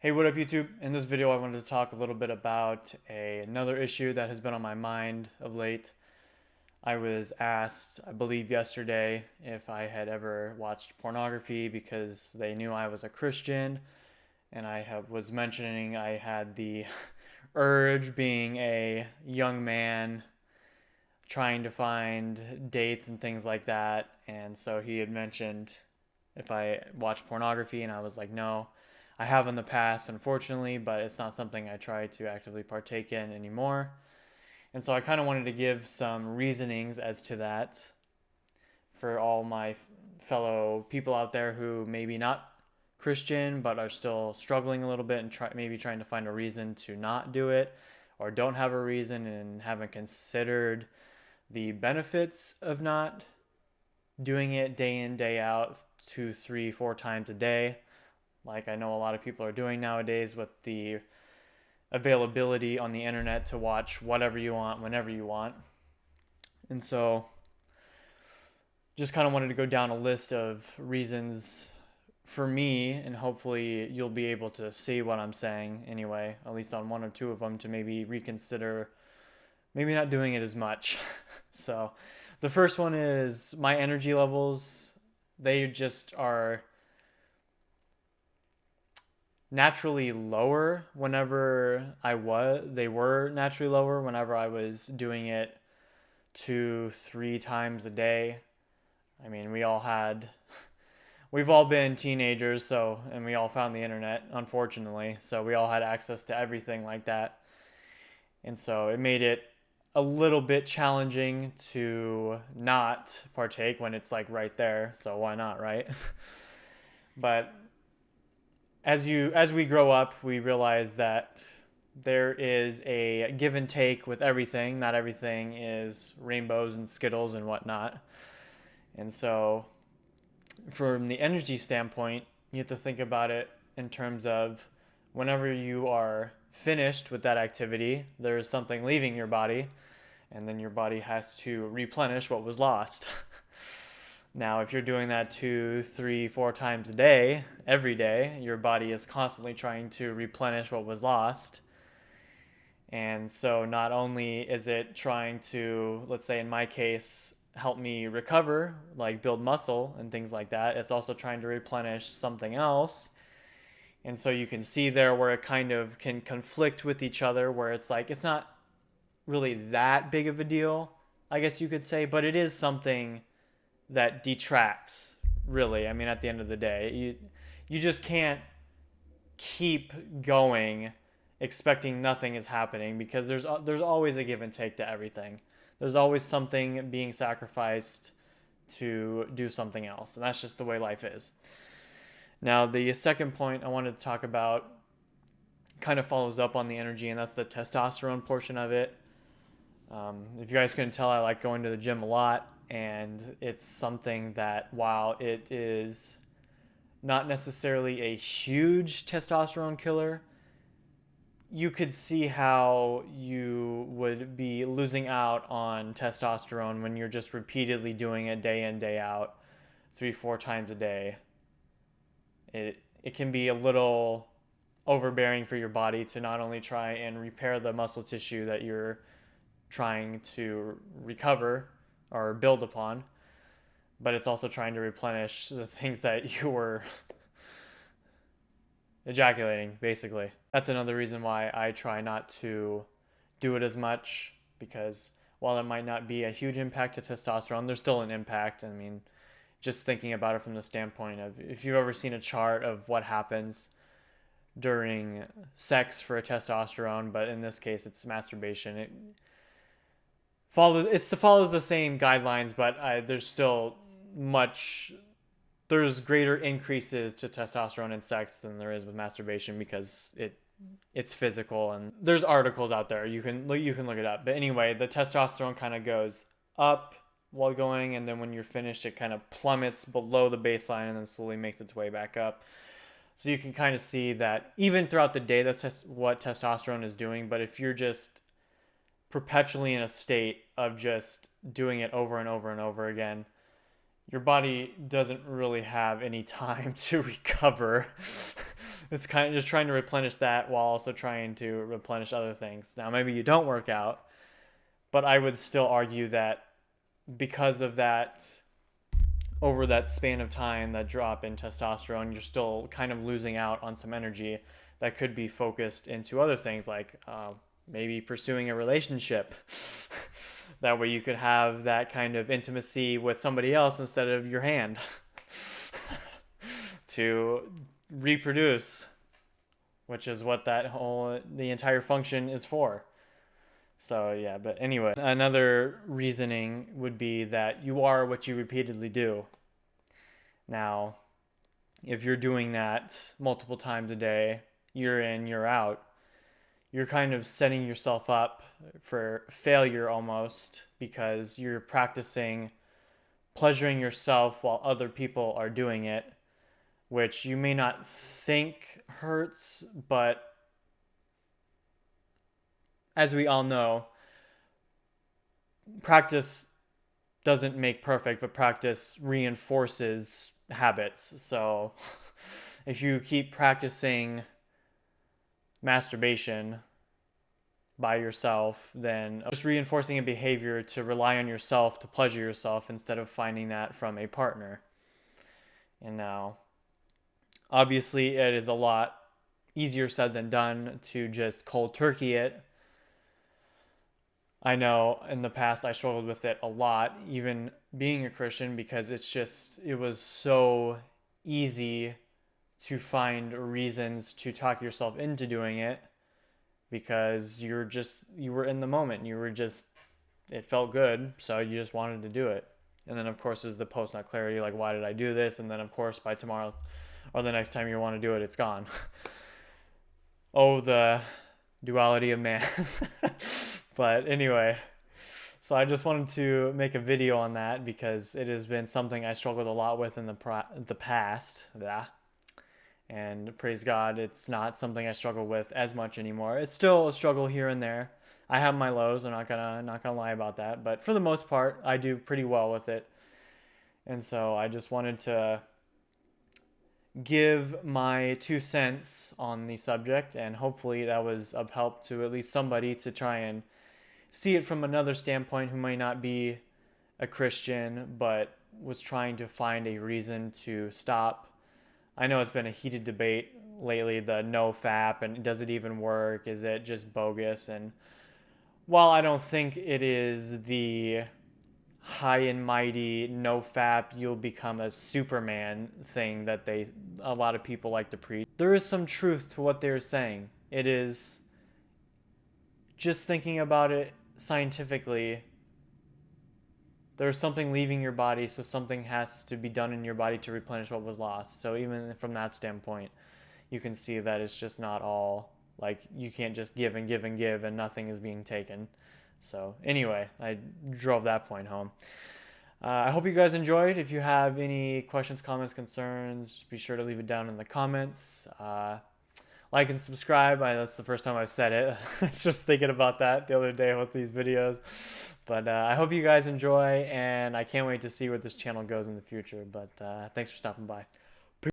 Hey, what up YouTube? In this video I wanted to talk a little bit about another issue that has been on my mind of late. I was asked, I believe yesterday, if I had ever watched pornography because they knew I was a Christian, and was mentioning I had the urge, being a young man trying to find dates and things like that. And so he had mentioned if I watched pornography, and I was like, no, I have in the past, unfortunately, but it's not something I try to actively partake in anymore. And so I kind of wanted to give some reasonings as to that for all my fellow people out there who maybe not Christian but are still struggling a little bit and maybe trying to find a reason to not do it, or don't have a reason and haven't considered the benefits of not doing it day in, day out, 2, 3, 4 times a day, like I know a lot of people are doing nowadays with the availability on the internet to watch whatever you want, whenever you want. And so just kind of wanted to go down a list of reasons for me, and hopefully you'll be able to see what I'm saying anyway, at least on one or two of them, to maybe reconsider maybe not doing it as much. So the first one is my energy levels. They just are naturally lower whenever they were naturally lower whenever I was doing it 2, 3 times a day. I mean, we've all been teenagers, and we all found the internet, unfortunately, so we all had access to everything like that. And so it made it a little bit challenging to not partake when it's like right there, so why not, right? But as we grow up, we realize that there is a give and take with everything. Not everything is rainbows and Skittles and whatnot. And so, from the energy standpoint, you have to think about it in terms of whenever you are finished with that activity, there is something leaving your body, and then your body has to replenish what was lost. Now, if you're doing that 2, 3, 4 times a day, every day, your body is constantly trying to replenish what was lost. And so not only is it trying to, let's say in my case, help me recover, like build muscle and things like that, it's also trying to replenish something else. And so you can see there where it kind of can conflict with each other, where it's like, it's not really that big of a deal, I guess you could say, but it is something that detracts, really. I mean, at the end of the day, you just can't keep going expecting nothing is happening, because there's always a give and take to everything. There's always something being sacrificed to do something else, and that's just the way life is. Now, the second point I wanted to talk about kind of follows up on the energy, and that's the testosterone portion of it. If you guys couldn't tell, I like going to the gym a lot, and it's something that, while it is not necessarily a huge testosterone killer, you could see how you would be losing out on testosterone when you're just repeatedly doing it day in, day out, 3, 4 times a day. It can be a little overbearing for your body to not only try and repair the muscle tissue that you're trying to recover or build upon, but it's also trying to replenish the things that you were ejaculating, basically. That's another reason why I try not to do it as much, because while it might not be a huge impact to testosterone, there's still an impact. I mean, just thinking about it from the standpoint of, if you've ever seen a chart of what happens during sex for a testosterone, but in this case it's masturbation, it follows the same guidelines, but there's greater increases to testosterone in sex than there is with masturbation, because it's physical, and there's articles out there, you can look it up. But anyway, the testosterone kind of goes up while going, and then when you're finished it kind of plummets below the baseline and then slowly makes its way back up. So you can kind of see that even throughout the day, that's what testosterone is doing. But if you're just perpetually in a state of just doing it over and over and over again, your body doesn't really have any time to recover. It's kind of just trying to replenish that while also trying to replenish other things. Now, maybe you don't work out, but I would still argue that because of that, over that span of time, that drop in testosterone, you're still kind of losing out on some energy that could be focused into other things like maybe pursuing a relationship. That way you could have that kind of intimacy with somebody else instead of your hand to reproduce, which is what the entire function is for. So yeah, but anyway, another reasoning would be that you are what you repeatedly do. Now, if you're doing that multiple times a day, year in, year out, you're kind of setting yourself up for failure almost, because you're practicing pleasuring yourself while other people are doing it, which you may not think hurts, but as we all know, practice doesn't make perfect, but practice reinforces habits. So if you keep practicing masturbation by yourself, then just reinforcing a behavior to rely on yourself to pleasure yourself instead of finding that from a partner. And now, obviously, it is a lot easier said than done to just cold turkey it. I know in the past I struggled with it a lot, even being a Christian, because it was so easy to find reasons to talk yourself into doing it, because you were in the moment. It felt good, so you just wanted to do it. And then of course there's the post nut clarity, like, why did I do this? And then of course by tomorrow or the next time you want to do it, it's gone. Oh, the duality of man. But anyway, so I just wanted to make a video on that because it has been something I struggled a lot with in the past. Yeah. And praise God, it's not something I struggle with as much anymore. It's still a struggle here and there. I have my lows. I'm not gonna lie about that. But for the most part, I do pretty well with it. And so I just wanted to give my 2 cents on the subject, and hopefully that was of help to at least somebody to try and see it from another standpoint who might not be a Christian but was trying to find a reason to stop. I know it's been a heated debate lately, the NOFAP, and does it even work? Is it just bogus? And while I don't think it is the high and mighty NOFAP, you'll become a Superman thing that a lot of people like to preach, there is some truth to what they're saying. It is just thinking about it scientifically. There's something leaving your body, so something has to be done in your body to replenish what was lost. So even from that standpoint, you can see that it's just not all, like, you can't just give and give and give and nothing is being taken. So anyway, I drove that point home. I hope you guys enjoyed. If you have any questions, comments, concerns, be sure to leave it down in the comments. Like and subscribe. That's the first time I've said it. I was just thinking about that the other day with these videos. But I hope you guys enjoy, and I can't wait to see where this channel goes in the future. But thanks for stopping by.